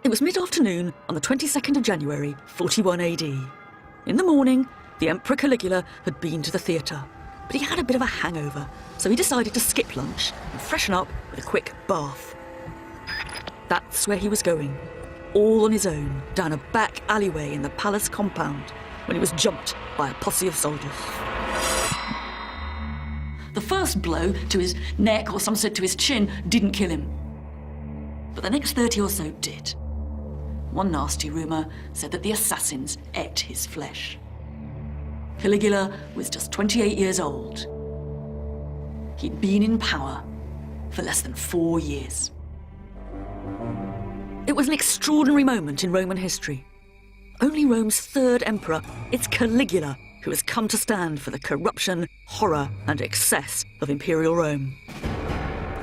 It was mid-afternoon on the 22nd of January, 41 AD. In the morning, the Emperor Caligula had been to the theatre, but he had a bit of a hangover, so he decided to skip lunch and freshen up with a quick bath. That's where he was going, all on his own, down a back alleyway in the palace compound, when he was jumped by a posse of soldiers. The first blow to his neck, or some said to his chin, didn't kill him. But the next 30 or so did. One nasty rumour said that the assassins ate his flesh. Caligula was just 28 years old. He'd been in power for less than 4 years. It was an extraordinary moment in Roman history. Only Rome's third emperor, it's Caligula, who has come to stand for the corruption, horror, and excess of imperial Rome.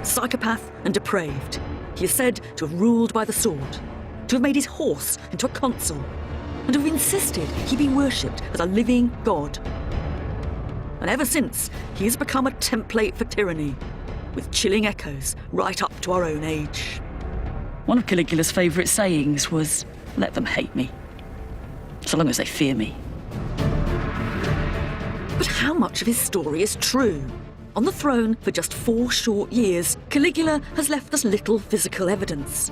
Psychopath and depraved, he is said to have ruled by the sword, to have made his horse into a consul, and to have insisted he be worshipped as a living god. And ever since, he has become a template for tyranny, with chilling echoes right up to our own age. One of Caligula's favourite sayings was, "Let them hate me, so long as they fear me." But how much of his story is true? On the throne for just 4 short years, Caligula has left us little physical evidence.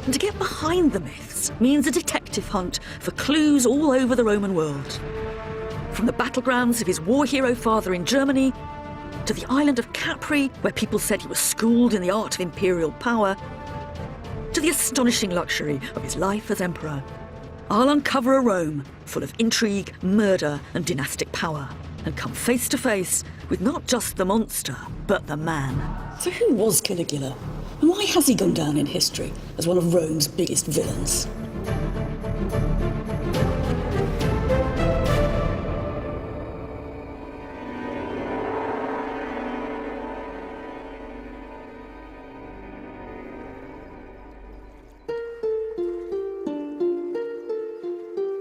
And to get behind the myths means a detective hunt for clues all over the Roman world. From the battlegrounds of his war hero father in Germany, to the island of Capri, where people said he was schooled in the art of imperial power, to the astonishing luxury of his life as emperor, I'll uncover a Rome full of intrigue, murder, and dynastic power, and come face to face with not just the monster, but the man. So who was Caligula? And why has he gone down in history as one of Rome's biggest villains?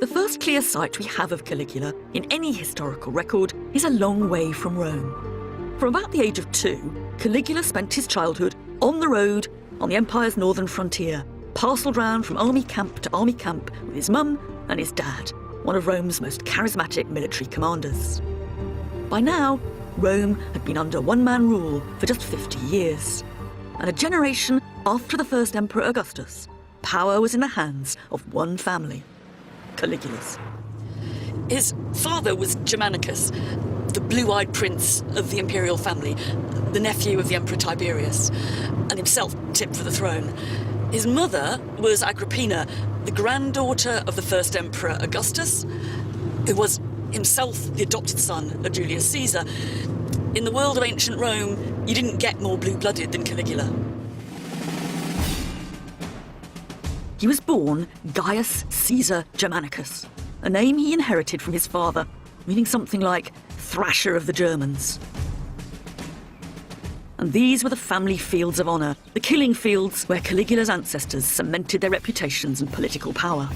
The first clear sight we have of Caligula in any historical record is a long way from Rome. From about the age of 2, Caligula spent his childhood on the road on the empire's northern frontier, parcelled round from army camp to army camp with his mum and his dad, one of Rome's most charismatic military commanders. By now, Rome had been under one-man rule for just 50 years. And a generation after the first emperor Augustus, power was in the hands of one family, Caligula's. His father was Germanicus, the blue-eyed prince of the imperial family, the nephew of the Emperor Tiberius, and himself tipped for the throne. His mother was Agrippina, the granddaughter of the first emperor Augustus, who was himself the adopted son of Julius Caesar. In the world of ancient Rome, you didn't get more blue-blooded than Caligula. He was born Gaius Caesar Germanicus, a name he inherited from his father, meaning something like thrasher of the Germans. And these were the family fields of honour, the killing fields where Caligula's ancestors cemented their reputations and political power.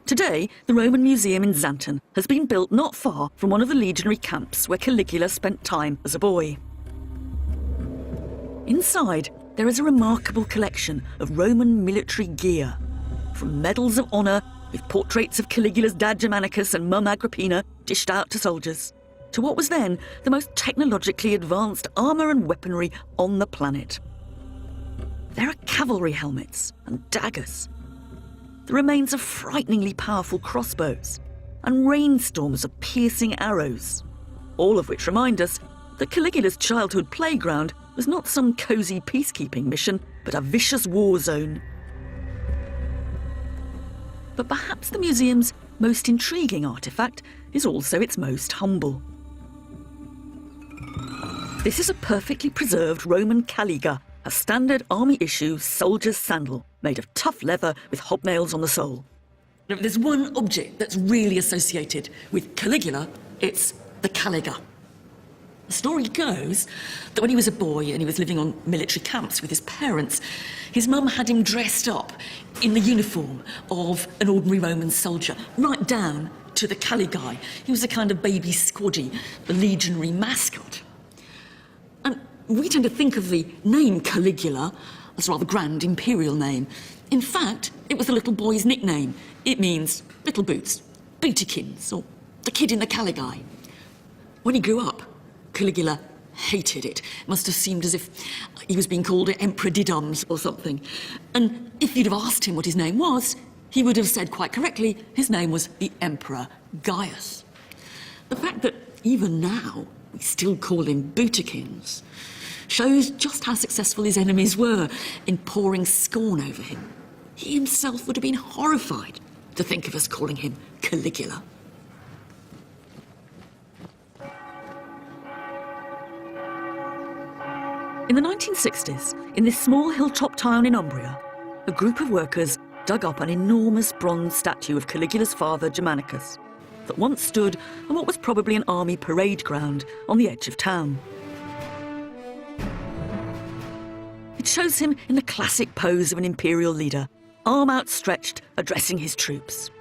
Today, the Roman Museum in Xanten has been built not far from one of the legionary camps where Caligula spent time as a boy. Inside, there is a remarkable collection of Roman military gear, from medals of honour with portraits of Caligula's dad Germanicus and mum Agrippina dished out to soldiers, to what was then the most technologically advanced armour and weaponry on the planet. There are cavalry helmets and daggers, the remains of frighteningly powerful crossbows, and rainstorms of piercing arrows, all of which remind us that Caligula's childhood playground was not some cosy peacekeeping mission, but a vicious war zone. But perhaps the museum's most intriguing artefact is also its most humble. This is a perfectly preserved Roman caliga, a standard army-issue soldier's sandal made of tough leather with hobnails on the sole. If there's one object that's really associated with Caligula, it's the caliga. The story goes that when he was a boy and he was living on military camps with his parents, his mum had him dressed up in the uniform of an ordinary Roman soldier, right down to the caligae. He was a kind of baby squaddy, the legionary mascot. And We tend to think of the name Caligula as a rather grand imperial name. In fact, it was the little boy's nickname. It means little boots, bootykins, or the kid in the Caligulae. When he grew up, Caligula hated it. It must have seemed as if he was being called Emperor Didums or something. And if you'd have asked him what his name was, he would have said quite correctly his name was the Emperor Gaius. The fact that even now we still call him bootykins shows just how successful his enemies were in pouring scorn over him. He himself would have been horrified to think of us calling him Caligula. In the 1960s, in this small hilltop town in Umbria, a group of workers dug up an enormous bronze statue of Caligula's father, Germanicus, that once stood on what was probably an army parade ground on the edge of town. It shows him in the classic pose of an imperial leader, arm outstretched, addressing his troops.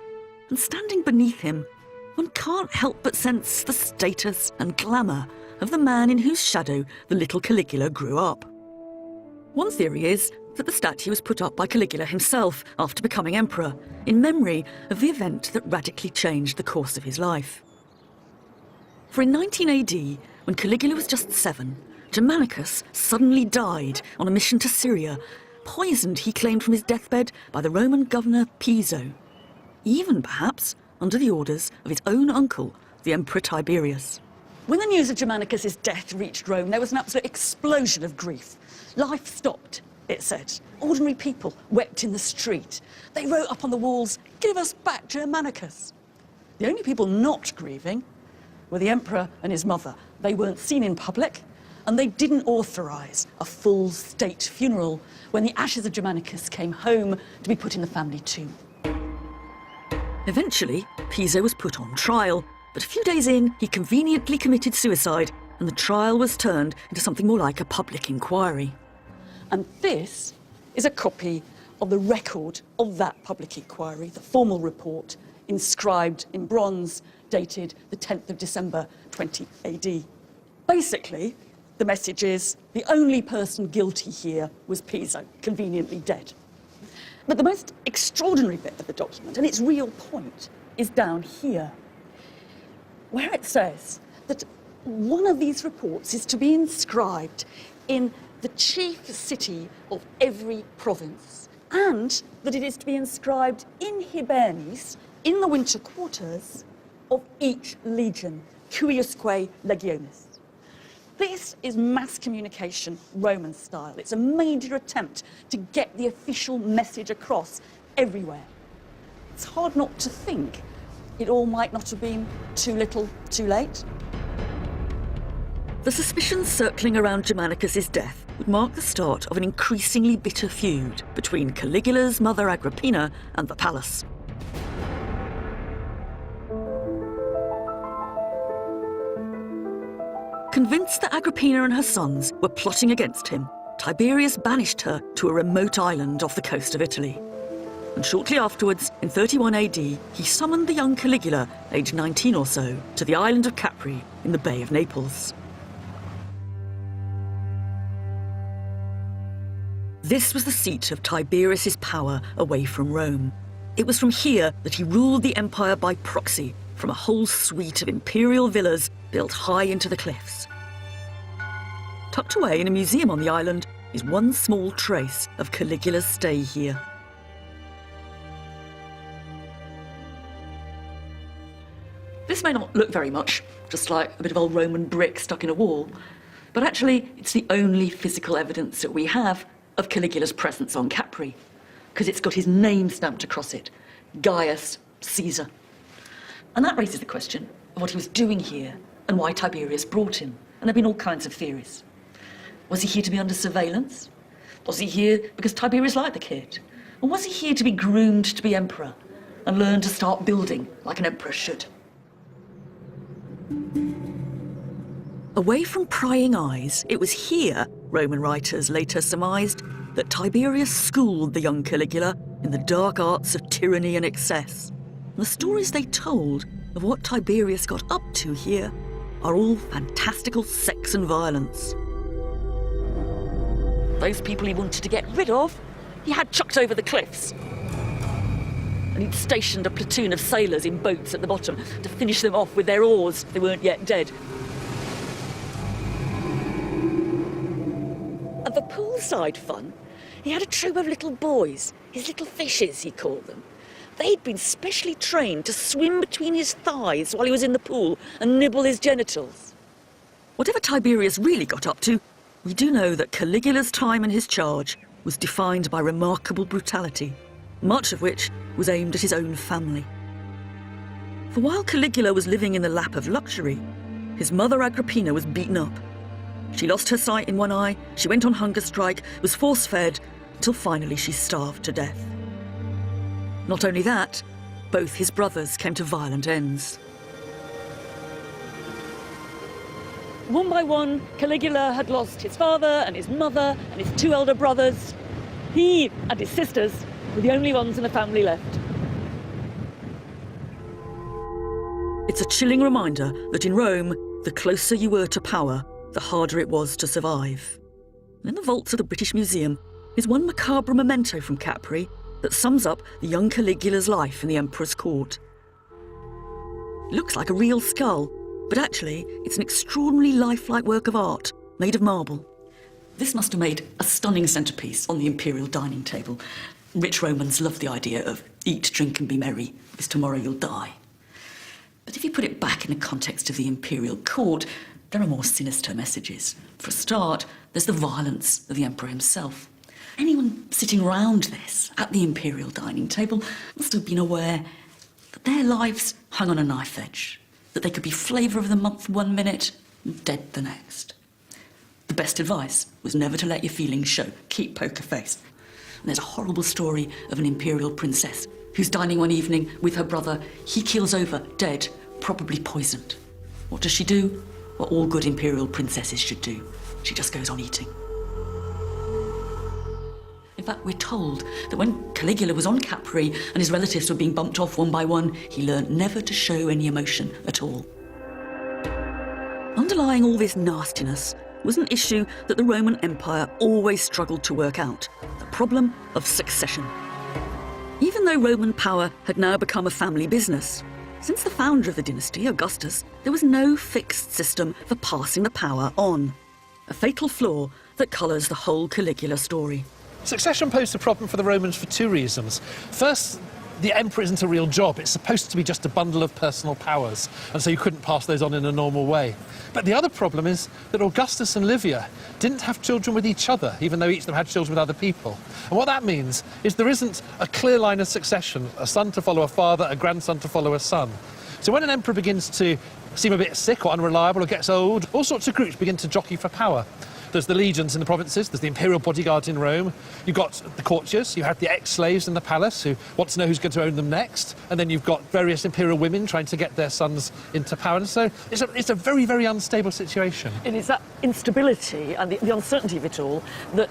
And standing beneath him, one can't help but sense the status and glamour of the man in whose shadow the little Caligula grew up. One theory is that the statue was put up by Caligula himself after becoming emperor, in memory of the event that radically changed the course of his life. For in 19 AD, when Caligula was just 7, Germanicus suddenly died on a mission to Syria, poisoned, he claimed, from his deathbed by the Roman governor Piso, even perhaps under the orders of his own uncle, the Emperor Tiberius. When the news of Germanicus' death reached Rome, there was an absolute explosion of grief. Life stopped, it said. Ordinary people wept in the street. They wrote up on the walls, "Give us back Germanicus." The only people not grieving were the emperor and his mother. They weren't seen in public, and they didn't authorise a full state funeral when the ashes of Germanicus came home to be put in the family tomb. Eventually, Piso was put on trial, but a few days in, he conveniently committed suicide, and the trial was turned into something more like a public inquiry. And this is a copy of the record of that public inquiry, the formal report, inscribed in bronze, dated the 10th of December 20 AD. Basically, the message is the only person guilty here was Piso, conveniently dead. But the most extraordinary bit of the document, and its real point, is down here, where it says that one of these reports is to be inscribed in the chief city of every province, and that it is to be inscribed in Hibernis, in the winter quarters of each legion, cuiusque legionis. This is mass communication, Roman style. It's a major attempt to get the official message across everywhere. It's hard not to think it all might not have been too little, too late. The suspicions circling around Germanicus' death would mark the start of an increasingly bitter feud between Caligula's mother Agrippina and the palace. Convinced that Agrippina and her sons were plotting against him, Tiberius banished her to a remote island off the coast of Italy. And shortly afterwards, in 31 AD, he summoned the young Caligula, aged 19 or so, to the island of Capri in the Bay of Naples. This was the seat of Tiberius's power away from Rome. It was from here that he ruled the empire by proxy, from a whole suite of imperial villas built high into the cliffs. Tucked away in a museum on the island is one small trace of Caligula's stay here. This may not look very much, just like a bit of old Roman brick stuck in a wall, but actually it's the only physical evidence that we have of Caligula's presence on Capri, because it's got his name stamped across it, Gaius Caesar. And that raises the question of what he was doing here and why Tiberius brought him. And there have been all kinds of theories. Was he here to be under surveillance? Was he here because Tiberius liked the kid? Or was he here to be groomed to be emperor and learn to start building like an emperor should? Away from prying eyes, it was here, Roman writers later surmised, that Tiberius schooled the young Caligula in the dark arts of tyranny and excess. And the stories they told of what Tiberius got up to here are all fantastical sex and violence. those people he wanted to get rid of, he had chucked over the cliffs. And he'd stationed a platoon of sailors in boats at the bottom to finish them off with their oars if they weren't yet dead. And for poolside fun, he had a troop of little boys, his little fishes, he called them. They'd been specially trained to swim between his thighs while he was in the pool and nibble his genitals. Whatever Tiberius really got up to, we do know that Caligula's time in his charge was defined by remarkable brutality, much of which was aimed at his own family. For while Caligula was living in the lap of luxury, his mother Agrippina was beaten up. She lost her sight in one eye, she went on hunger strike, was force-fed, until finally she starved to death. Not only that, both his brothers came to violent ends. One by one, Caligula had lost his father and his mother and his two elder brothers. He and his sisters were the only ones in the family left. It's a chilling reminder that in Rome, the closer you were to power, the harder it was to survive. And in the vaults of the British Museum is one macabre memento from Capri that sums up the young Caligula's life in the emperor's court. It looks like a real skull, but actually it's an extraordinarily lifelike work of art made of marble. This must have made a stunning centrepiece on the imperial dining table. Rich Romans loved the idea of eat, drink and be merry, because tomorrow you'll die. But if you put it back in the context of the imperial court, there are more sinister messages. For a start, there's the violence of the emperor himself. Anyone sitting around this, at the imperial dining table, must have been aware that their lives hung on a knife edge, that they could be flavour of the month one minute and dead the next. The best advice was never to let your feelings show. Keep poker face. And there's a horrible story of an imperial princess who's dining one evening with her brother. He keels over, dead, probably poisoned. What does she do? What all good imperial princesses should do. She just goes on eating. In fact, we're told that when Caligula was on Capri and his relatives were being bumped off one by one, he learnt never to show any emotion at all. Underlying all this nastiness was an issue that the Roman Empire always struggled to work out: the problem of succession. Even though Roman power had now become a family business, since the founder of the dynasty, Augustus, there was no fixed system for passing the power on. A fatal flaw that colours the whole Caligula story. Succession posed a problem for the Romans for two reasons. First, the emperor isn't a real job. It's supposed to be just a bundle of personal powers, and so you couldn't pass those on in a normal way. But the other problem is that Augustus and Livia didn't have children with each other, even though each of them had children with other people. And what that means is there isn't a clear line of succession, a son to follow a father, a grandson to follow a son. So when an emperor begins to seem a bit sick or unreliable or gets old, all sorts of groups begin to jockey for power. There's the legions in the provinces, there's the imperial bodyguards in Rome, you've got the courtiers, you have the ex-slaves in the palace who want to know who's going to own them next, and then you've got various imperial women trying to get their sons into power. And so it's a very, very unstable situation. It is that instability and the uncertainty of it all that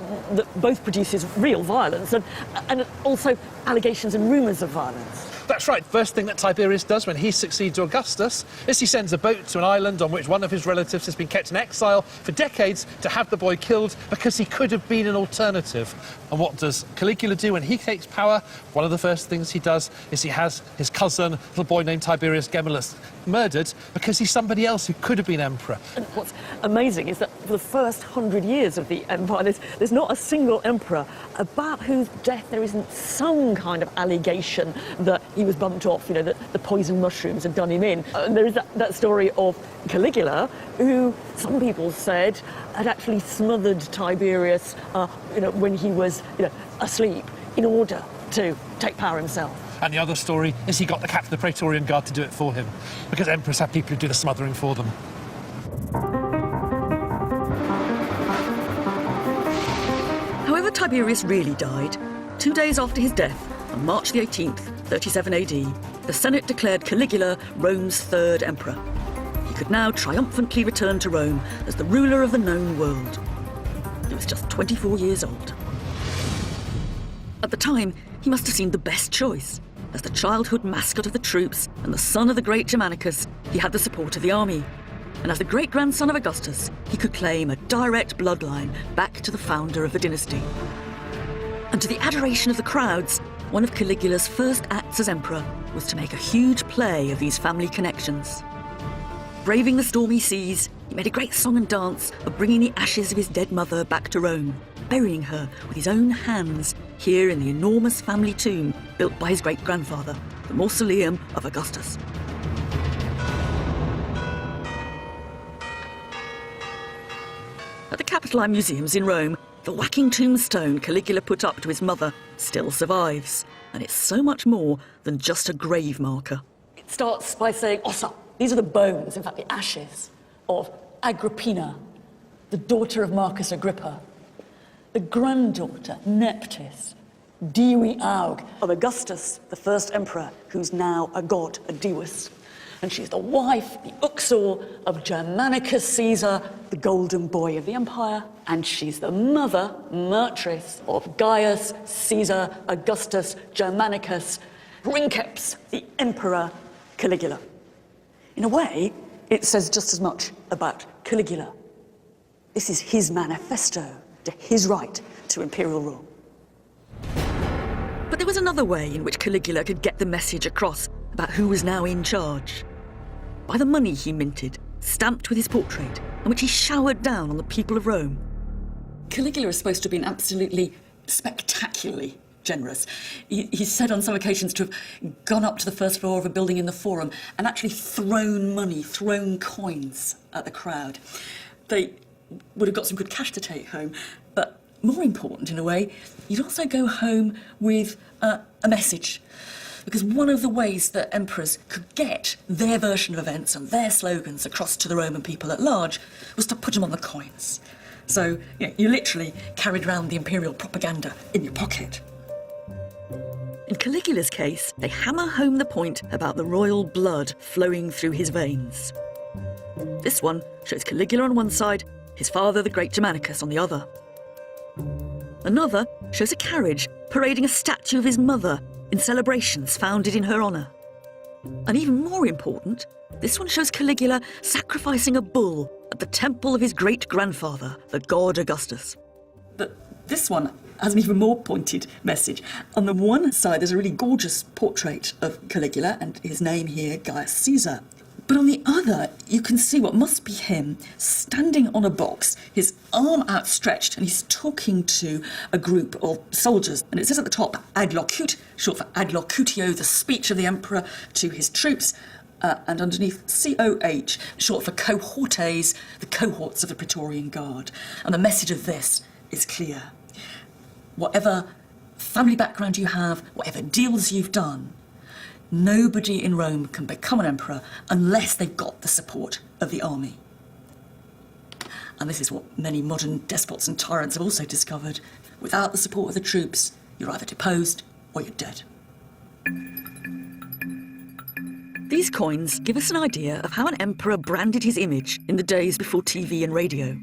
both produces real violence and also allegations and rumours of violence. That's right. First thing that Tiberius does when he succeeds Augustus is he sends a boat to an island on which one of his relatives has been kept in exile for decades to have the boy killed because he could have been an alternative. And what does Caligula do when he takes power? One of the first things he does is he has his cousin, a little boy named Tiberius Gemellus, murdered because he's somebody else who could have been emperor. And what's amazing is that for the first 100 years of the empire, there's not a single emperor about whose death there isn't some kind of allegation that he was bumped off, you know, that the poison mushrooms had done him in. There is that story of Caligula, who some people said had actually smothered Tiberius, when he was, asleep, in order to take power himself. And the other story is he got the captain of the Praetorian Guard to do it for him, because emperors have people who do the smothering for them. However Tiberius really died, 2 days after his death, on March the 18th, 37 AD, the Senate declared Caligula Rome's third emperor. He could now triumphantly return to Rome as the ruler of the known world. He was just 24 years old. At the time, he must have seemed the best choice. As the childhood mascot of the troops and the son of the great Germanicus, he had the support of the army. and as the great-grandson of Augustus, he could claim a direct bloodline back to the founder of the dynasty. And to the adoration of the crowds, one of Caligula's first acts as emperor was to make a huge play of these family connections. Braving the stormy seas, he made a great song and dance of bringing the ashes of his dead mother back to Rome, burying her with his own hands here in the enormous family tomb built by his great-grandfather, the mausoleum of Augustus. At the Capitoline Museums in Rome, the whacking tombstone Caligula put up to his mother still survives, and it's so much more than just a grave marker. It starts by saying, ossa. These are the bones, in fact the ashes, of Agrippina, the daughter of Marcus Agrippa, the granddaughter, Neptis, Divi Aug, of Augustus, the first emperor, who's now a god, a deus. And she's the wife, the uxor, of Germanicus Caesar, the golden boy of the empire. And she's the mother, Martris, of Gaius, Caesar, Augustus, Germanicus, Princeps, the emperor Caligula. In a way, it says just as much about Caligula. This is his manifesto to his right to imperial rule. But there was another way in which Caligula could get the message across about who was now in charge. By the money he minted, stamped with his portrait, and which he showered down on the people of Rome. Caligula is supposed to have been absolutely spectacularly generous. He's said on some occasions to have gone up to the first floor of a building in the Forum and actually thrown money, thrown coins at the crowd. They would have got some good cash to take home, but more important in a way, you'd also go home with a message. Because one of the ways that emperors could get their version of events and their slogans across to the Roman people at large was to put them on the coins. So you literally carried around the imperial propaganda in your pocket. In Caligula's case, they hammer home the point about the royal blood flowing through his veins. This one shows Caligula on one side, his father, the great Germanicus, on the other. Another shows a carriage parading a statue of his mother in celebrations founded in her honour. And even more important, this one shows Caligula sacrificing a bull at the temple of his great-grandfather, the god Augustus. But this one has an even more pointed message. On the one side, there's a really gorgeous portrait of Caligula, and his name here, Gaius Caesar. But on the other, you can see what must be him standing on a box, his arm outstretched, and he's talking to a group of soldiers. And it says at the top, adlocute, short for adlocutio, the speech of the emperor to his troops. And underneath, COH, short for cohortes, the cohorts of the Praetorian Guard. And the message of this is clear. Whatever family background you have, whatever deals you've done, nobody in Rome can become an emperor unless they've got the support of the army. And this is what many modern despots and tyrants have also discovered. Without the support of the troops, you're either deposed or you're dead. These coins give us an idea of how an emperor branded his image in the days before TV and radio.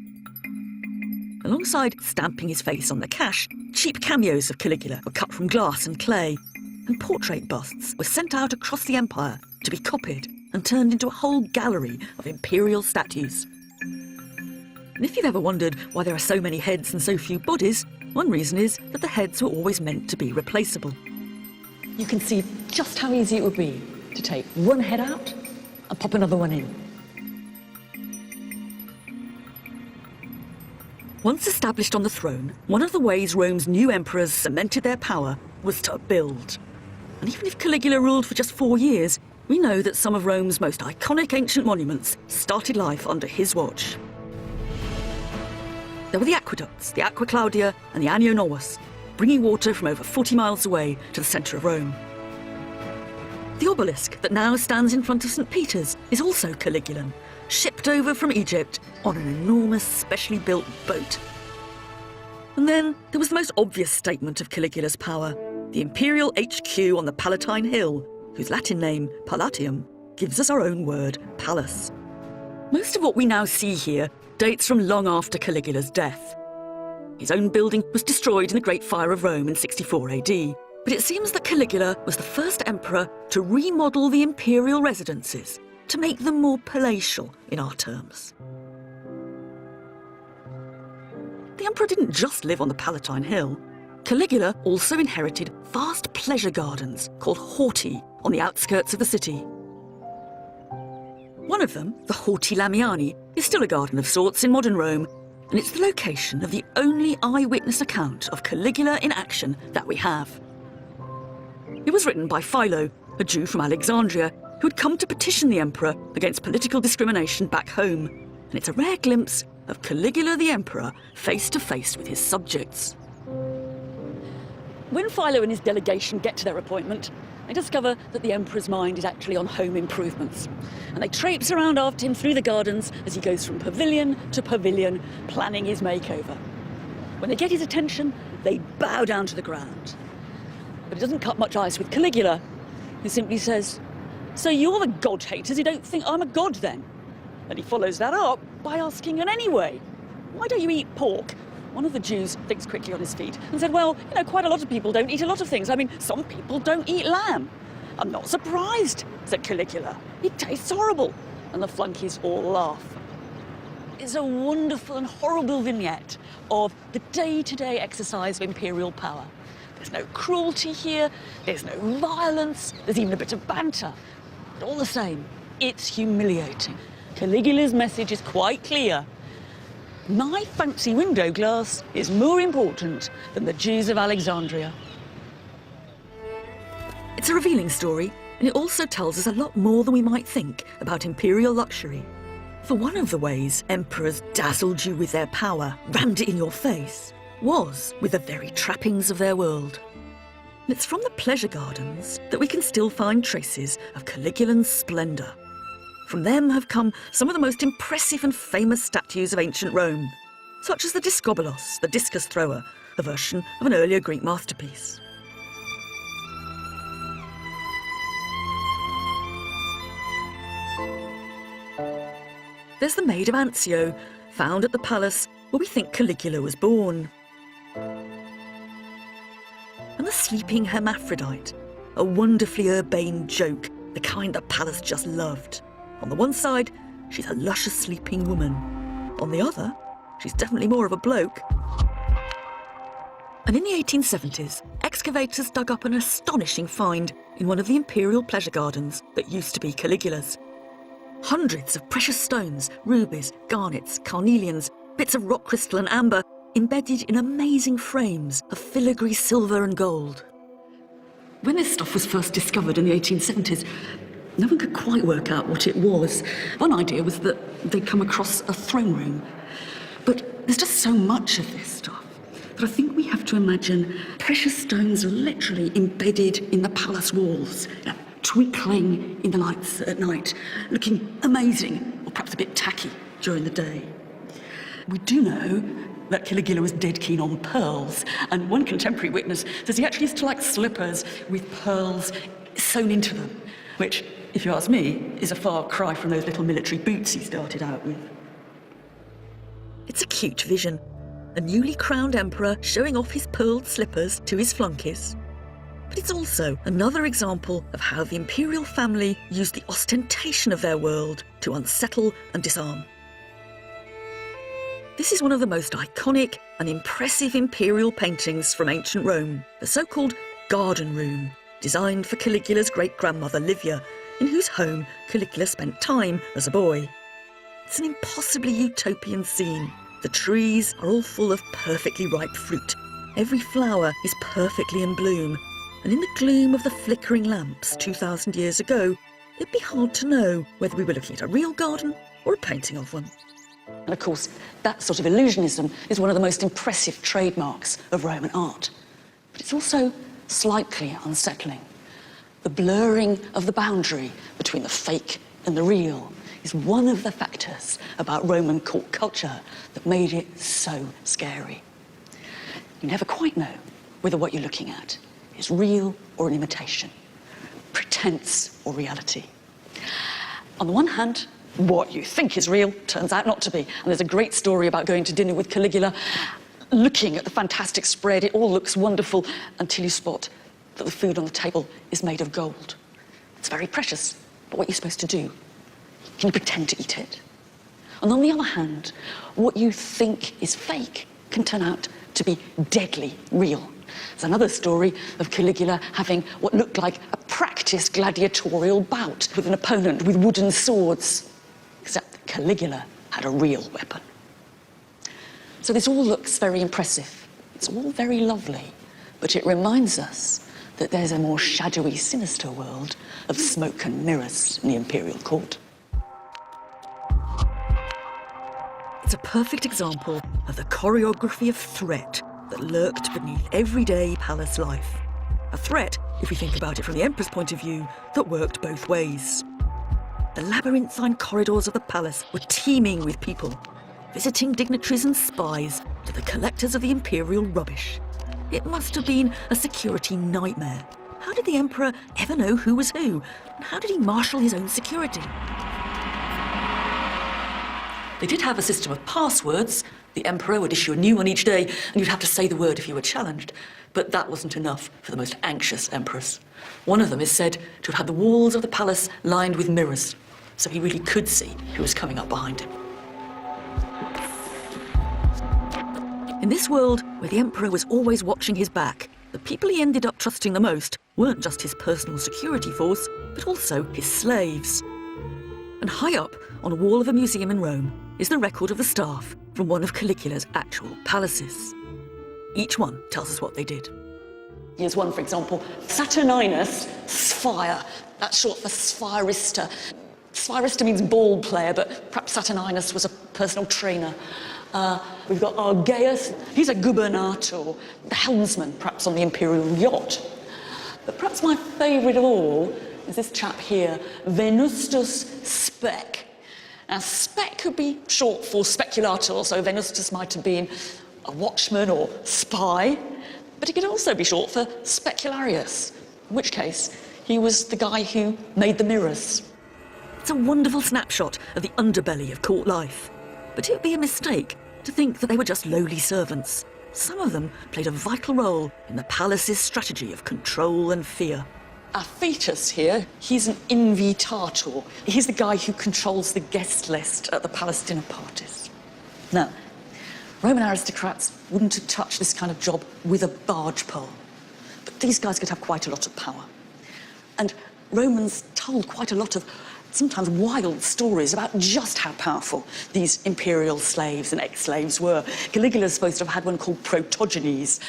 Alongside stamping his face on the cash, cheap cameos of Caligula were cut from glass and clay, and portrait busts were sent out across the empire to be copied and turned into a whole gallery of imperial statues. And if you've ever wondered why there are so many heads and so few bodies, one reason is that the heads were always meant to be replaceable. You can see just how easy it would be to take one head out and pop another one in. Once established on the throne, one of the ways Rome's new emperors cemented their power was to build. And even if Caligula ruled for just 4 years, we know that some of Rome's most iconic ancient monuments started life under his watch. There were the aqueducts, the Aqua Claudia and the Anio Novus, bringing water from over 40 miles away to the centre of Rome. The obelisk that now stands in front of St. Peter's is also Caligulan, shipped over from Egypt on an enormous specially built boat. And then there was the most obvious statement of Caligula's power, the imperial HQ on the Palatine Hill, whose Latin name, Palatium, gives us our own word, palace. Most of what we now see here dates from long after Caligula's death. His own building was destroyed in the Great Fire of Rome in 64 AD, but it seems that Caligula was the first emperor to remodel the imperial residences to make them more palatial in our terms. The emperor didn't just live on the Palatine Hill. Caligula also inherited vast pleasure gardens called horti on the outskirts of the city. One of them, the Horti Lamiani, is still a garden of sorts in modern Rome, and it's the location of the only eyewitness account of Caligula in action that we have. It was written by Philo, a Jew from Alexandria, who had come to petition the emperor against political discrimination back home, and it's a rare glimpse of Caligula the emperor face to face with his subjects. When Philo and his delegation get to their appointment, they discover that the emperor's mind is actually on home improvements, and they traipse around after him through the gardens as he goes from pavilion to pavilion, planning his makeover. When they get his attention, they bow down to the ground. But it doesn't cut much ice with Caligula, who simply says, "So you're the god-haters who don't think I'm a god, then?" And he follows that up by asking, "And anyway, why don't you eat pork?" One of the Jews thinks quickly on his feet and said, "Well, quite a lot of people don't eat a lot of things. I mean, some people don't eat lamb." "I'm not surprised," said Caligula. "It tastes horrible." And the flunkies all laugh. It's a wonderful and horrible vignette of the day-to-day exercise of imperial power. There's no cruelty here, there's no violence, there's even a bit of banter. But all the same, it's humiliating. Caligula's message is quite clear. My fancy window glass is more important than the Jews of Alexandria. It's a revealing story, and it also tells us a lot more than we might think about imperial luxury. For one of the ways emperors dazzled you with their power, rammed it in your face, was with the very trappings of their world. And it's from the pleasure gardens that we can still find traces of Caligulan's splendour. From them have come some of the most impressive and famous statues of ancient Rome, such as the Discobolos, the discus thrower, a version of an earlier Greek masterpiece. There's the Maid of Anzio, found at the palace where we think Caligula was born. And the sleeping hermaphrodite, a wonderfully urbane joke, the kind the palace just loved. On the one side, she's a luscious sleeping woman. On the other, she's definitely more of a bloke. And in the 1870s, excavators dug up an astonishing find in one of the imperial pleasure gardens that used to be Caligula's. Hundreds of precious stones, rubies, garnets, carnelians, bits of rock crystal and amber, embedded in amazing frames of filigree silver and gold. When this stuff was first discovered in the 1870s, no one could quite work out what it was. One idea was that they'd come across a throne room. But there's just so much of this stuff that I think we have to imagine precious stones literally embedded in the palace walls, twinkling in the lights at night, looking amazing, or perhaps a bit tacky during the day. We do know that Caligula was dead keen on pearls, and one contemporary witness says he actually used to like slippers with pearls sewn into them, which, if you ask me, is a far cry from those little military boots he started out with. It's a cute vision, a newly crowned emperor showing off his pearled slippers to his flunkies. But it's also another example of how the imperial family used the ostentation of their world to unsettle and disarm. This is one of the most iconic and impressive imperial paintings from ancient Rome, the so-called Garden Room, designed for Caligula's great-grandmother Livia, in whose home Caligula spent time as a boy. It's an impossibly utopian scene. The trees are all full of perfectly ripe fruit. Every flower is perfectly in bloom, and in the gloom of the flickering lamps 2,000 years ago, it'd be hard to know whether we were looking at a real garden or a painting of one. And of course, that sort of illusionism is one of the most impressive trademarks of Roman art. But it's also slightly unsettling. The blurring of the boundary between the fake and the real is one of the factors about Roman court culture that made it so scary. You never quite know whether what you're looking at is real or an imitation, pretense or reality. On the one hand, what you think is real turns out not to be. And there's a great story about going to dinner with Caligula, looking at the fantastic spread. It all looks wonderful until you spot that the food on the table is made of gold. It's very precious, but what you're supposed to do can you pretend to eat it? And on the other hand, what you think is fake can turn out to be deadly real. There's another story of Caligula having what looked like a practiced gladiatorial bout with an opponent with wooden swords, except that Caligula had a real weapon. So this all looks very impressive. It's all very lovely, but it reminds us that there's a more shadowy, sinister world of smoke and mirrors in the imperial court. It's a perfect example of the choreography of threat that lurked beneath everyday palace life. A threat, if we think about it from the emperor's point of view, that worked both ways. The labyrinthine corridors of the palace were teeming with people, visiting dignitaries and spies to the collectors of the imperial rubbish. It must have been a security nightmare. How did the emperor ever know who was who? And how did he marshal his own security? They did have a system of passwords. The emperor would issue a new one each day, and you'd have to say the word if you were challenged. But that wasn't enough for the most anxious emperors. One of them is said to have had the walls of the palace lined with mirrors, so he really could see who was coming up behind him. In this world, where the emperor was always watching his back, the people he ended up trusting the most weren't just his personal security force, but also his slaves. And high up on a wall of a museum in Rome is the record of the staff from one of Caligula's actual palaces. Each one tells us what they did. Here's one, for example, Saturninus Sphere. That's short for Spherista. Spherista means ball player, but perhaps Saturninus was a personal trainer. We've got our Gaius. He's a gubernator, the helmsman, perhaps on the imperial yacht. But perhaps my favourite of all is this chap here, Venustus Spec. Now, spec could be short for speculator, so Venustus might have been a watchman or spy, but it could also be short for specularius, in which case he was the guy who made the mirrors. It's a wonderful snapshot of the underbelly of court life. But it would be a mistake to think that they were just lowly servants. Some of them played a vital role in the palace's strategy of control and fear. Our fetus here, he's an invitator. He's the guy who controls the guest list at the palace dinner parties. Now, Roman aristocrats wouldn't have touched this kind of job with a barge pole. But these guys could have quite a lot of power. And Romans told quite a lot of sometimes wild stories about just how powerful these imperial slaves and ex-slaves were. Caligula's supposed to have had one called Protogenes,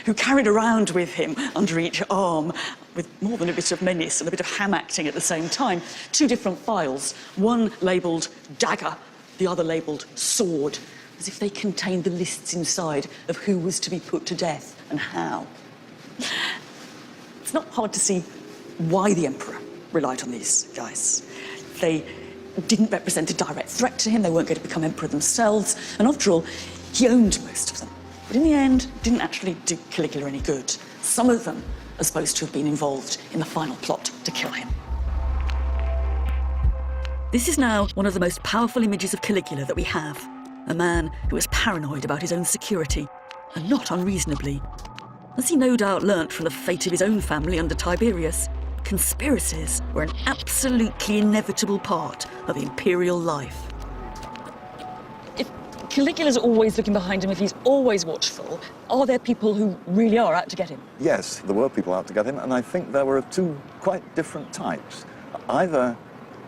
who carried around with him under each arm, with more than a bit of menace and a bit of ham acting at the same time, two different files, one labelled dagger, the other labelled sword, as if they contained the lists inside of who was to be put to death and how. It's not hard to see why the emperor relied on these guys. They didn't represent a direct threat to him, they weren't going to become emperor themselves, and after all, he owned most of them. But in the end, didn't actually do Caligula any good. Some of them are supposed to have been involved in the final plot to kill him. This is now one of the most powerful images of Caligula that we have. A man who was paranoid about his own security, and not unreasonably. As he no doubt learnt from the fate of his own family under Tiberius, conspiracies were an absolutely inevitable part of imperial life. If Caligula's always looking behind him, if he's always watchful, are there people who really are out to get him? Yes, there were people out to get him, and I think there were two quite different types. Either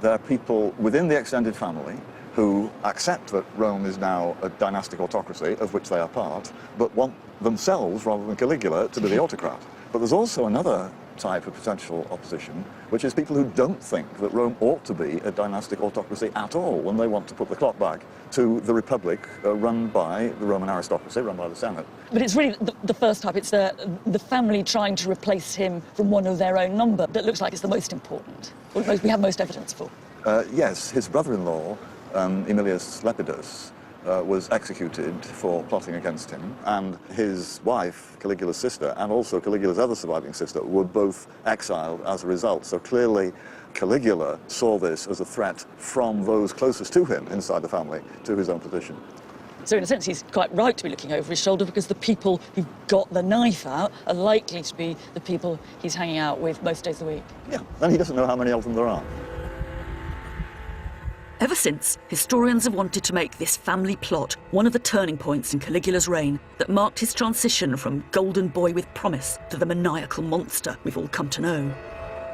there are people within the extended family who accept that Rome is now a dynastic autocracy, of which they are part, but want themselves, rather than Caligula, to be the autocrat. But there's also another type of potential opposition, which is people who don't think that Rome ought to be a dynastic autocracy at all, and they want to put the clock back to the republic run by the Roman aristocracy, run by the Senate. But it's really the first type, it's the family trying to replace him from one of their own number that looks like it's the most important, or we have most evidence for. Yes, his brother-in-law, Aemilius Lepidus, was executed for plotting against him, and his wife, Caligula's sister, and also Caligula's other surviving sister, were both exiled as a result. So clearly Caligula saw this as a threat from those closest to him inside the family to his own position. So in a sense he's quite right to be looking over his shoulder, because the people who've got the knife out are likely to be the people he's hanging out with most days of the week. Yeah, and he doesn't know how many of them there are. Ever since, historians have wanted to make this family plot one of the turning points in Caligula's reign that marked his transition from golden boy with promise to the maniacal monster we've all come to know.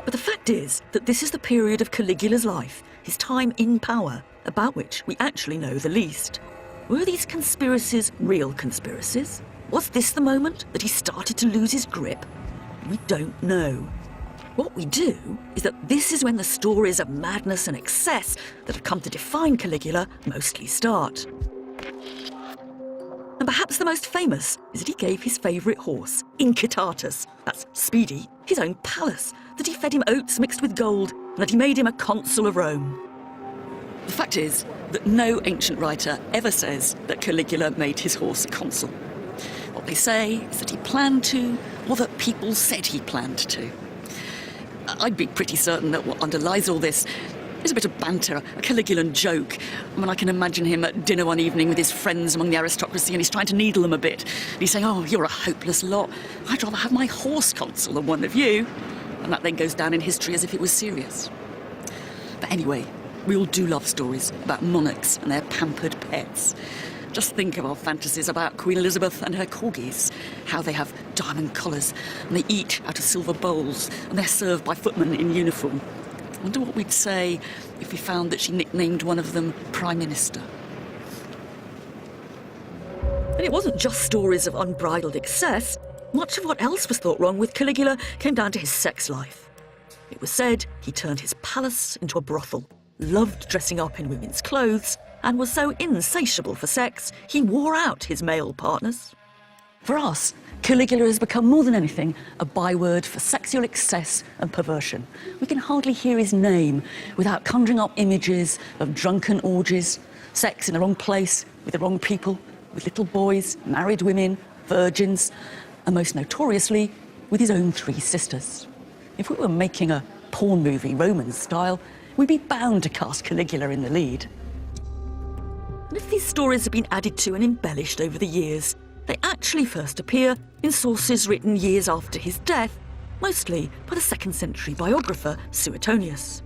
But the fact is that this is the period of Caligula's life, his time in power, about which we actually know the least. Were these conspiracies real conspiracies? Was this the moment that he started to lose his grip? We don't know. What we do is that this is when the stories of madness and excess that have come to define Caligula mostly start. And perhaps the most famous is that he gave his favourite horse, Incitatus, that's Speedy, his own palace, that he fed him oats mixed with gold, and that he made him a consul of Rome. The fact is that no ancient writer ever says that Caligula made his horse a consul. What they say is that he planned to, or that people said he planned to. I'd be pretty certain that what underlies all this is a bit of banter, a Caligulan joke. I mean, I can imagine him at dinner one evening with his friends among the aristocracy, and he's trying to needle them a bit. And he's saying, "Oh, you're a hopeless lot. I'd rather have my horse consul than one of you." And that then goes down in history as if it was serious. But anyway, we all do love stories about monarchs and their pampered pets. Just think of our fantasies about Queen Elizabeth and her corgis, how they have diamond collars and they eat out of silver bowls and they're served by footmen in uniform. I wonder what we'd say if we found that she nicknamed one of them Prime Minister. And it wasn't just stories of unbridled excess. Much of what else was thought wrong with Caligula came down to his sex life. It was said he turned his palace into a brothel, loved dressing up in women's clothes, and was so insatiable for sex, he wore out his male partners. For us, Caligula has become more than anything a byword for sexual excess and perversion. We can hardly hear his name without conjuring up images of drunken orgies, sex in the wrong place, with the wrong people, with little boys, married women, virgins, and most notoriously, with his own 3 sisters. If we were making a porn movie Roman style, we'd be bound to cast Caligula in the lead. And if these stories have been added to and embellished over the years, they actually first appear in sources written years after his death, mostly by the 2nd century biographer Suetonius.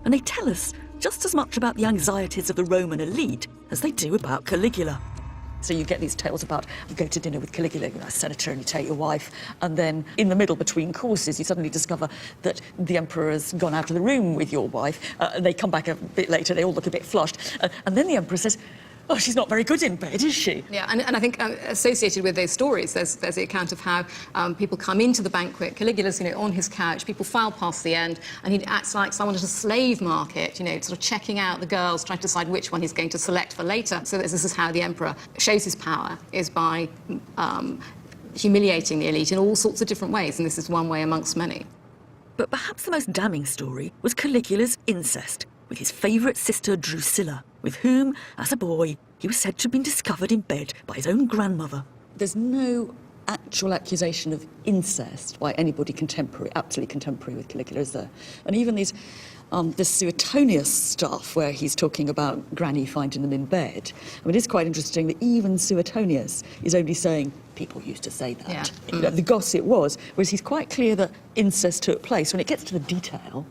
And they tell us just as much about the anxieties of the Roman elite as they do about Caligula. So you get these tales about you go to dinner with Caligula, you're a senator, and you take your wife, and then in the middle between courses you suddenly discover that the emperor has gone out of the room with your wife, and they come back a bit later, they all look a bit flushed, and then the emperor says, "Oh, she's not very good in bed, is she?" Yeah, and I think associated with those stories, there's the account of how people come into the banquet, Caligula's, on his couch, people file past the end, and he acts like someone at a slave market, sort of checking out the girls, trying to decide which one he's going to select for later. So this is how the emperor shows his power, is by humiliating the elite in all sorts of different ways, and this is one way amongst many. But perhaps the most damning story was Caligula's incest with his favourite sister Drusilla, with whom, as a boy, he was said to have been discovered in bed by his own grandmother. There's no actual accusation of incest by anybody absolutely contemporary with Caligula, is there? And even this Suetonius stuff where he's talking about Granny finding them in bed, I mean, it's quite interesting that even Suetonius is only saying people used to say that. Yeah. The gossip was, whereas he's quite clear that incest took place. When it gets to the detail,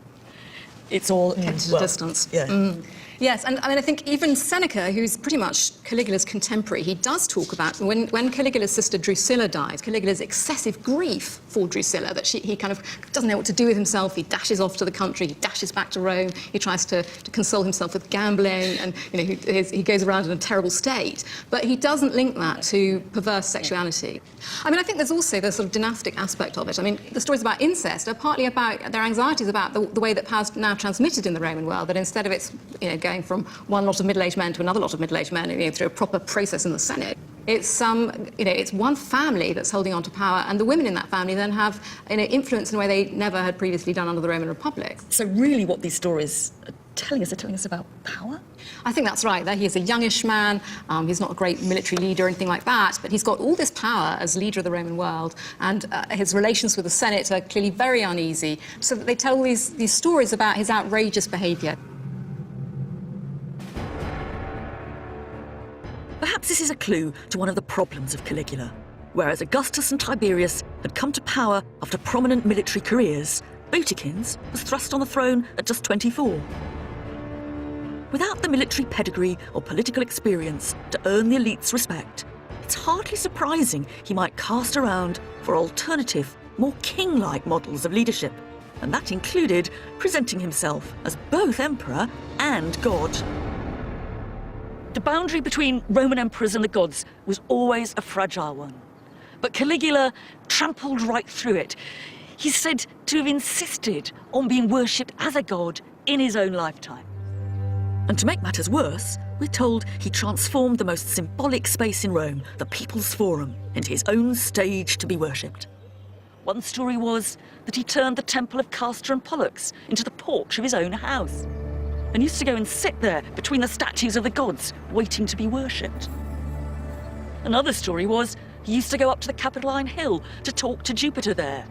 it's all kept at a distance. Yeah. Yes, and I mean, I think even Seneca, who's pretty much Caligula's contemporary, he does talk about when Caligula's sister Drusilla dies, Caligula's excessive grief for Drusilla, that he kind of doesn't know what to do with himself. He dashes off to the country, he dashes back to Rome, he tries to console himself with gambling, and he goes around in a terrible state. But he doesn't link that to perverse sexuality. I mean, I think there's also the sort of dynastic aspect of it. I mean, the stories about incest are partly about their anxieties about the way that power's now transmitted in the Roman world, that instead of its going from one lot of middle-aged men to another lot of middle-aged men, through a proper process in the Senate. It's it's one family that's holding on to power, and the women in that family then have influence in a way they never had previously done under the Roman Republic. So really what these stories are telling us about power? I think that's right. He is a youngish man, he's not a great military leader or anything like that, but he's got all this power as leader of the Roman world, and his relations with the Senate are clearly very uneasy, so that they tell all these stories about his outrageous behaviour. Perhaps this is a clue to one of the problems of Caligula. Whereas Augustus and Tiberius had come to power after prominent military careers, Boutykins was thrust on the throne at just 24. Without the military pedigree or political experience to earn the elite's respect, it's hardly surprising he might cast around for alternative, more king-like models of leadership, and that included presenting himself as both emperor and god. The boundary between Roman emperors and the gods was always a fragile one, but Caligula trampled right through it. He's said to have insisted on being worshipped as a god in his own lifetime. And to make matters worse, we're told he transformed the most symbolic space in Rome, the People's Forum, into his own stage to be worshipped. One story was that he turned the temple of Castor and Pollux into the porch of his own house, and used to go and sit there between the statues of the gods, waiting to be worshipped. Another story was he used to go up to the Capitoline Hill to talk to Jupiter there,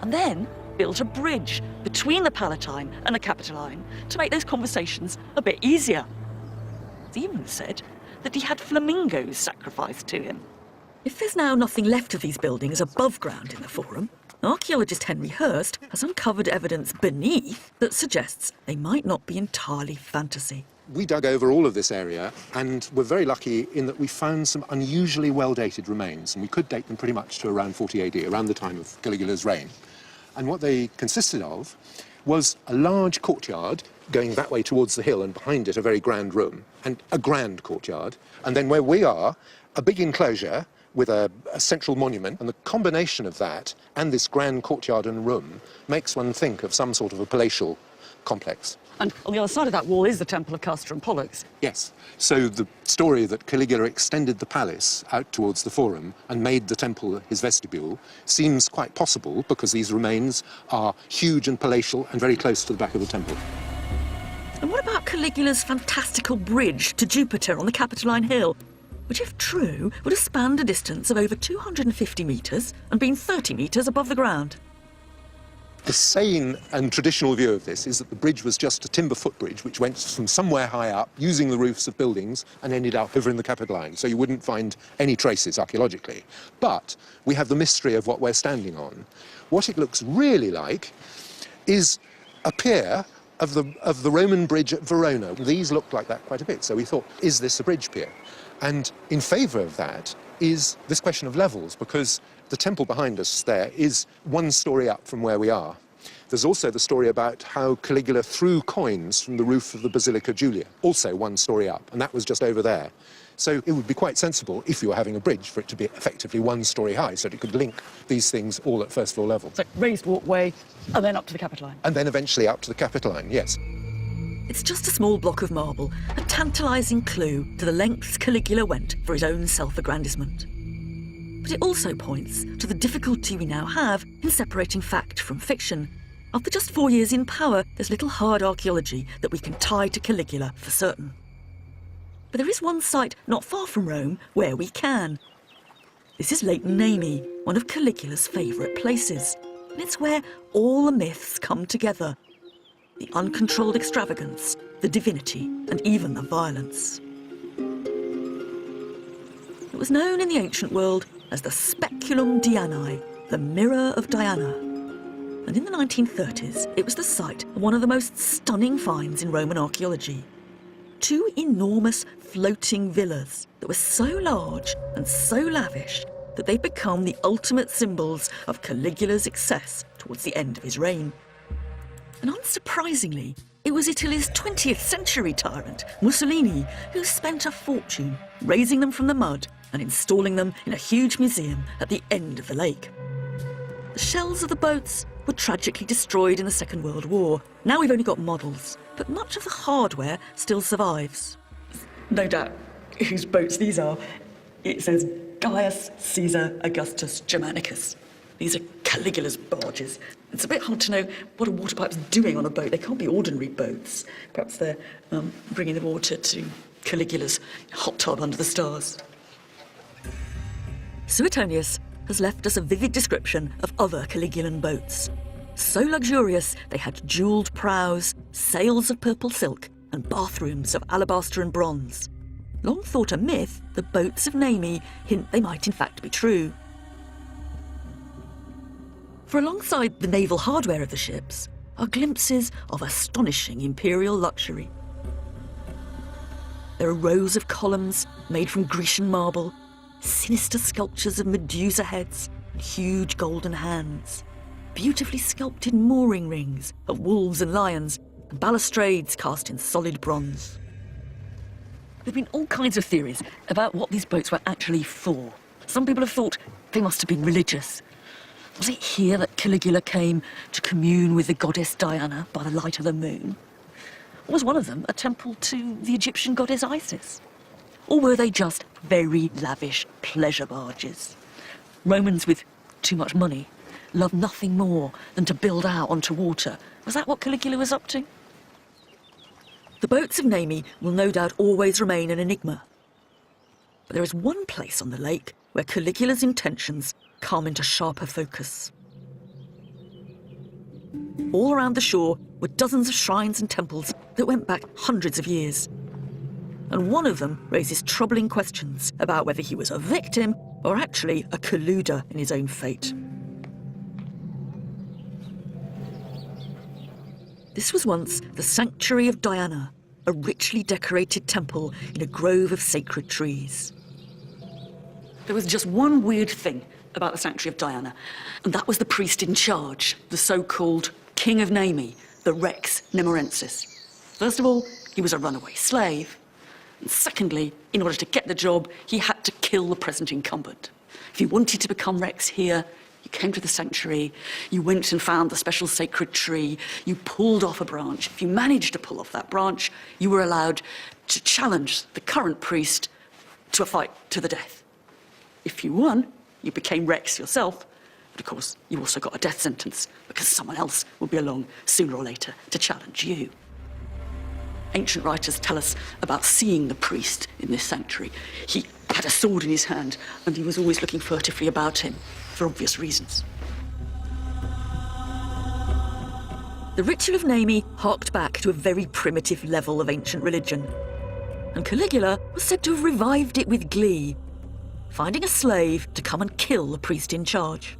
and then built a bridge between the Palatine and the Capitoline to make those conversations a bit easier. It's even said that he had flamingos sacrificed to him. If there's now nothing left of these buildings above ground in the Forum, archaeologist Henry Hurst has uncovered evidence beneath that suggests they might not be entirely fantasy. We dug over all of this area and were very lucky in that we found some unusually well-dated remains, and we could date them pretty much to around 40 AD, around the time of Caligula's reign. And what they consisted of was a large courtyard going that way towards the hill, and behind it a very grand room, and a grand courtyard. And then where we are, a big enclosure with a central monument, and the combination of that and this grand courtyard and room makes one think of some sort of a palatial complex. And on the other side of that wall is the temple of Castor and Pollux. Yes. So the story that Caligula extended the palace out towards the Forum and made the temple his vestibule seems quite possible because these remains are huge and palatial and very close to the back of the temple. And what about Caligula's fantastical bridge to Jupiter on the Capitoline Hill, which, if true, would have spanned a distance of over 250 metres and been 30 metres above the ground? The sane and traditional view of this is that the bridge was just a timber footbridge which went from somewhere high up, using the roofs of buildings, and ended up over in the Capitoline, so you wouldn't find any traces archaeologically. But we have the mystery of what we're standing on. What it looks really like is a pier of the Roman bridge at Verona. These looked like that quite a bit, so we thought, is this a bridge pier? And in favour of that is this question of levels, because the temple behind us there is one story up from where we are. There's also the story about how Caligula threw coins from the roof of the Basilica Julia, also one story up, and that was just over there. So it would be quite sensible, if you were having a bridge, for it to be effectively one story high, so that it could link these things all at first floor level. So raised walkway, and then up to the Capitoline. And then eventually up to the Capitoline, yes. It's just a small block of marble, a tantalising clue to the lengths Caligula went for his own self-aggrandisement. But it also points to the difficulty we now have in separating fact from fiction. After just 4 years in power, there's little hard archaeology that we can tie to Caligula for certain. But there is one site not far from Rome where we can. This is Lake Nemi, one of Caligula's favourite places. And it's where all the myths come together. The uncontrolled extravagance, the divinity, and even the violence. It was known in the ancient world as the Speculum Dianae, the Mirror of Diana. And in the 1930s, it was the site of one of the most stunning finds in Roman archaeology. 2 enormous floating villas that were so large and so lavish that they'd become the ultimate symbols of Caligula's excess towards the end of his reign. And unsurprisingly, it was Italy's 20th century tyrant, Mussolini, who spent a fortune raising them from the mud and installing them in a huge museum at the end of the lake. The shells of the boats were tragically destroyed in the Second World War. Now we've only got models, but much of the hardware still survives. No doubt whose boats these are. It says Gaius, Caesar, Augustus, Germanicus. These are Caligula's barges. It's a bit hard to know what a water pipe's doing on a boat. They can't be ordinary boats. Perhaps they're bringing the water to Caligula's hot tub under the stars. Suetonius has left us a vivid description of other Caligulan boats. So luxurious, they had jewelled prows, sails of purple silk, and bathrooms of alabaster and bronze. Long thought a myth, the boats of Nemi hint they might in fact be true. For alongside the naval hardware of the ships are glimpses of astonishing imperial luxury. There are rows of columns made from Grecian marble, sinister sculptures of Medusa heads and huge golden hands, beautifully sculpted mooring rings of wolves and lions, and balustrades cast in solid bronze. There have been all kinds of theories about what these boats were actually for. Some people have thought they must have been religious. Was it here that Caligula came to commune with the goddess Diana by the light of the moon? Or was one of them a temple to the Egyptian goddess Isis? Or were they just very lavish pleasure barges? Romans with too much money loved nothing more than to build out onto water. Was that what Caligula was up to? The boats of Nemi will no doubt always remain an enigma. But there is one place on the lake where Caligula's intentions come into sharper focus. All around the shore were dozens of shrines and temples that went back hundreds of years. And one of them raises troubling questions about whether he was a victim or actually a colluder in his own fate. This was once the sanctuary of Diana, a richly decorated temple in a grove of sacred trees. There was just one weird thing about the sanctuary of Diana, and that was the priest in charge, the so-called King of Nemi, the Rex Nemorensis. First of all, he was a runaway slave. And secondly, in order to get the job, he had to kill the present incumbent. If you wanted to become Rex here, you came to the sanctuary, you went and found the special sacred tree, you pulled off a branch. If you managed to pull off that branch, you were allowed to challenge the current priest to a fight to the death. If you won, you became Rex yourself, but of course, you also got a death sentence because someone else would be along sooner or later to challenge you. Ancient writers tell us about seeing the priest in this sanctuary. He had a sword in his hand, and he was always looking furtively about him, for obvious reasons. The ritual of Nemi harked back to a very primitive level of ancient religion, and Caligula was said to have revived it with glee, finding a slave to come and kill the priest in charge.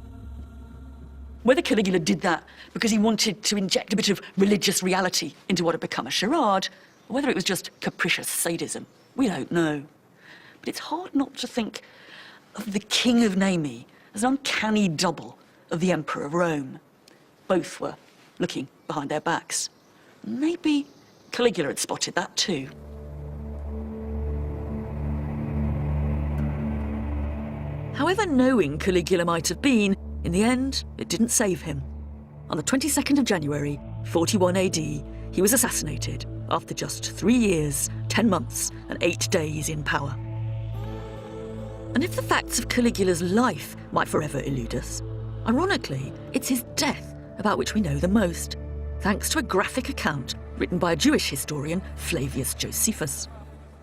Whether Caligula did that because he wanted to inject a bit of religious reality into what had become a charade, or whether it was just capricious sadism, we don't know. But it's hard not to think of the King of Nemi as an uncanny double of the Emperor of Rome. Both were looking behind their backs. Maybe Caligula had spotted that too. However knowing Caligula might have been, in the end, it didn't save him. On the 22nd of January, 41 AD, he was assassinated after just 3 years, 10 months, and 8 days in power. And if the facts of Caligula's life might forever elude us, ironically, it's his death about which we know the most, thanks to a graphic account written by a Jewish historian, Flavius Josephus.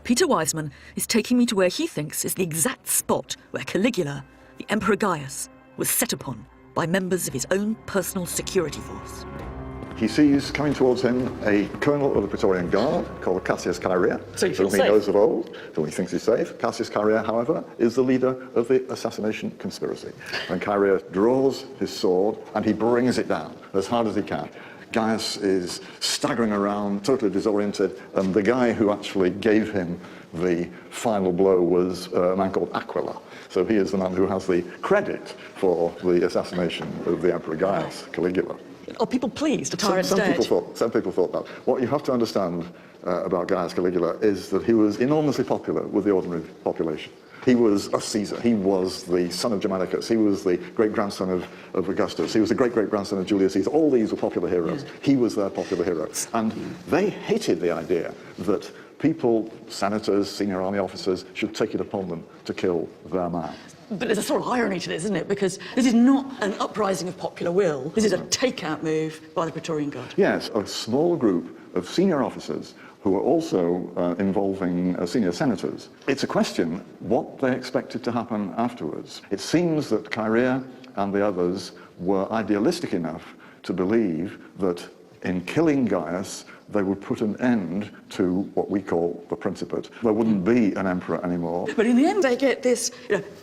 Peter Wiseman is taking me to where he thinks is the exact spot where Caligula, the Emperor Gaius, was set upon by members of his own personal security force. He sees coming towards him a colonel of the Praetorian Guard called Cassius Chaerea, whom he knows of old, whom he thinks is safe. Cassius Chaerea, however, is the leader of the assassination conspiracy. And Chaerea draws his sword and he brings it down as hard as he can. Gaius is staggering around, totally disoriented, and the guy who actually gave him the final blow was a man called Aquila. So he is the man who has the credit for the assassination of the Emperor Gaius, Caligula. Are people pleased? The tyrant's dead? Some people thought that. What you have to understand about Gaius Caligula is that he was enormously popular with the ordinary population. He was a Caesar. He was the son of Germanicus. He was the great-grandson of Augustus. He was the great-great-grandson of Julius Caesar. All these were popular heroes. He was their popular hero. And they hated the idea that people, senators, senior army officers, should take it upon them to kill their man. But there's a sort of irony to this, isn't it? Because this is not an uprising of popular will. This is a takeout move by the Praetorian Guard. Yes, a small group of senior officers who are also involving senior senators. It's a question what they expected to happen afterwards. It seems that Chaerea and the others were idealistic enough to believe that in killing Gaius, they would put an end to what we call the Principate. There wouldn't be an emperor anymore. But in the end, they get this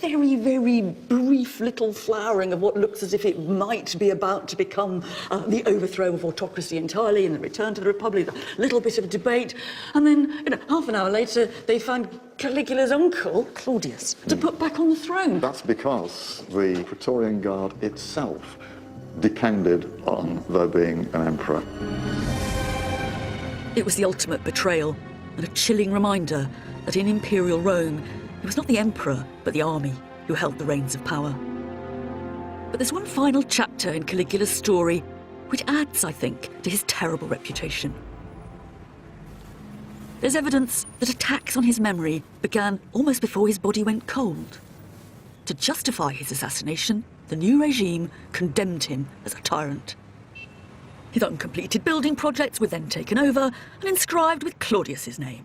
very, very brief little flowering of what looks as if it might be about to become the overthrow of autocracy entirely and the return to the Republic, a little bit of debate. And then, half an hour later, they find Caligula's uncle, Claudius, to put back on the throne. That's because the Praetorian Guard itself depended on there being an emperor. It was the ultimate betrayal and a chilling reminder that in imperial Rome, it was not the emperor, but the army who held the reins of power. But there's one final chapter in Caligula's story which adds, I think, to his terrible reputation. There's evidence that attacks on his memory began almost before his body went cold. To justify his assassination, the new regime condemned him as a tyrant. His uncompleted building projects were then taken over and inscribed with Claudius's name.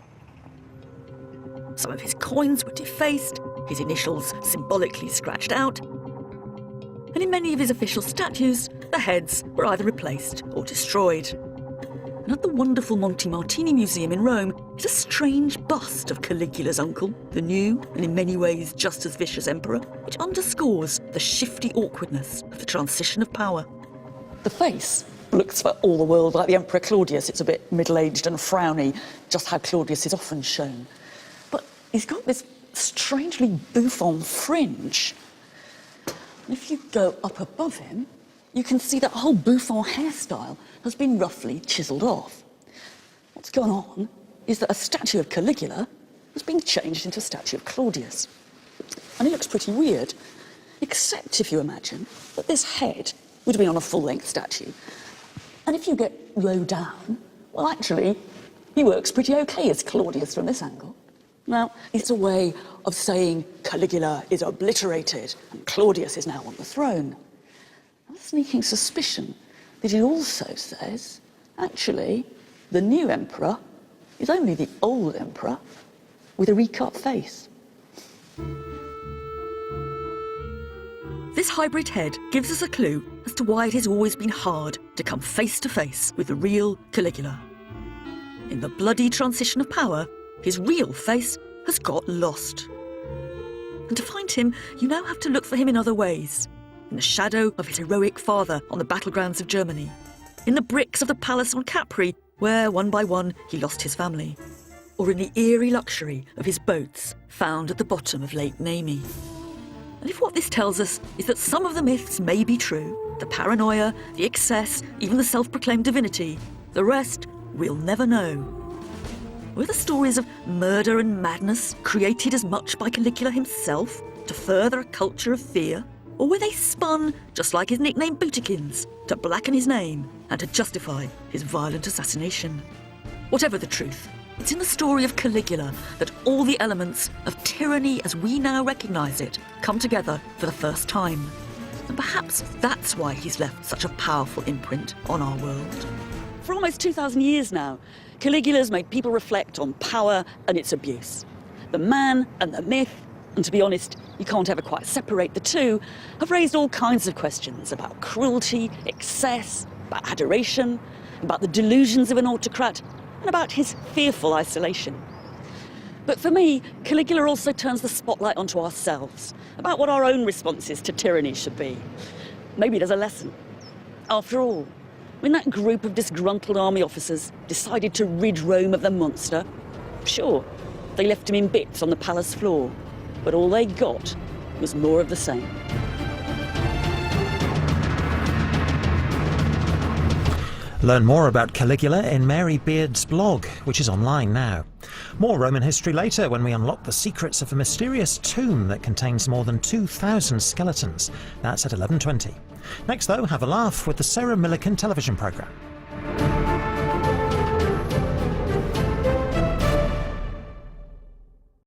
Some of his coins were defaced, his initials symbolically scratched out, and in many of his official statues, the heads were either replaced or destroyed. And at the wonderful Monte Martini Museum in Rome is a strange bust of Caligula's uncle, the new and in many ways just as vicious emperor, which underscores the shifty awkwardness of the transition of power. The face looks for all the world like the Emperor Claudius. It's a bit middle-aged and frowny, just how Claudius is often shown. But he's got this strangely bouffant fringe. And if you go up above him, you can see that whole bouffant hairstyle has been roughly chiselled off. What's gone on is that a statue of Caligula has been changed into a statue of Claudius. And it looks pretty weird, except if you imagine that this head would have been on a full-length statue. And if you get low down, well, actually, he works pretty okay as Claudius from this angle. Now, it's a way of saying Caligula is obliterated and Claudius is now on the throne. A sneaking suspicion that it also says, actually, the new emperor is only the old emperor with a recut face. This hybrid head gives us a clue as to why it has always been hard to come face to face with the real Caligula. In the bloody transition of power, his real face has got lost. And to find him, you now have to look for him in other ways. In the shadow of his heroic father on the battlegrounds of Germany. In the bricks of the palace on Capri, where one by one he lost his family. Or in the eerie luxury of his boats found at the bottom of Lake Nemi. And if what this tells us is that some of the myths may be true, the paranoia, the excess, even the self-proclaimed divinity, the rest we'll never know. Were the stories of murder and madness created as much by Caligula himself to further a culture of fear? Or were they spun, just like his nickname Bootikins, to blacken his name and to justify his violent assassination? Whatever the truth, it's in the story of Caligula that all the elements of tyranny as we now recognise it come together for the first time. And perhaps that's why he's left such a powerful imprint on our world. For almost 2,000 years now, Caligula's made people reflect on power and its abuse. The man and the myth, and to be honest, you can't ever quite separate the two, have raised all kinds of questions about cruelty, excess, about adoration, about the delusions of an autocrat, and about his fearful isolation. But for me, Caligula also turns the spotlight onto ourselves, about what our own responses to tyranny should be. Maybe there's a lesson. After all, when that group of disgruntled army officers decided to rid Rome of the monster, sure, they left him in bits on the palace floor, but all they got was more of the same. Learn more about Caligula in Mary Beard's blog, which is online now. More Roman history later when we unlock the secrets of a mysterious tomb that contains more than 2,000 skeletons. That's at 11:20. Next though, have a laugh with the Sarah Millican television programme.